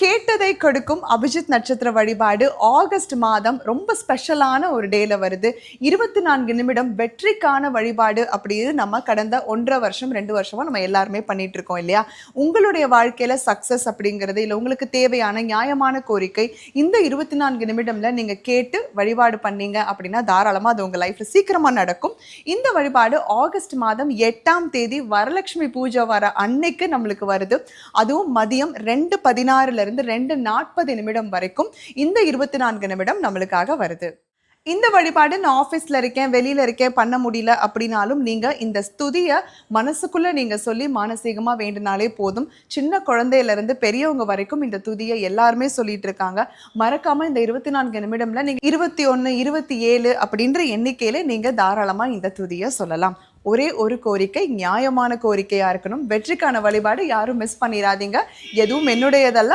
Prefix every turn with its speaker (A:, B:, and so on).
A: கேட்டதை கொடுக்கும் அபிஜித் நட்சத்திர வழிபாடு ஆகஸ்ட் மாதம் ரொம்ப ஸ்பெஷலான ஒரு டேல வருது. 24 நிமிடம் வெற்றிக்கான வழிபாடு அப்படின்னு நம்ம கடந்த 1.5 வருஷம் 2 வருஷமா நம்ம எல்லாருமே பண்ணிட்டு இருக்கோம் இல்லையா? உங்களுடைய வாழ்க்கையில சக்சஸ் அப்படிங்கிறது இல்ல உங்களுக்கு தேவையான நியாயமான கோரிக்கை இந்த 24 நிமிடம்ல நீங்க கேட்டு வழிபாடு பண்ணீங்க அப்படின்னா தாராளமா அது உங்க லைஃப்ல சீக்கிரமா நடக்கும். இந்த வழிபாடு ஆகஸ்ட் மாதம் 8ஆம் தேதி வரலட்சுமி பூஜை வர அன்னைக்கு நம்மளுக்கு வருது. அதுவும் மதியம் 2:16 2:40 நிமிடம் வரைக்கும் இந்த 24 நிமிடம் நம்மளுக்காக வருது. இந்த வழிபாடு நான் ஆஃபீஸ்ல இருக்கேன், வெளியில இருக்கேன், பண்ண முடியல அப்படின்னாலும் நீங்க இந்த ஸ்துதிய மனசுக்குள்ள நீங்க சொல்லி மானசீகமா வேண்டினாலே போதும். சின்ன குழந்தையில இருந்து பெரியவங்க வரைக்கும் இந்த துதியை எல்லாருமே சொல்லிட்டு இருக்காங்க. மறக்காம இந்த 24 நிமிடம்ல நீங்க 21, 27 அப்படின்ற எண்ணிக்கையில நீங்க தாராளமா இந்த துதியை சொல்லலாம். ஒரே ஒரு கோரிக்கை, நியாயமான கோரிக்கையா இருக்கணும். வெற்றிக்கான வழிபாடு யாரும் மிஸ் பண்ணிடாதீங்க. எதுவும் என்னுடையதல்ல.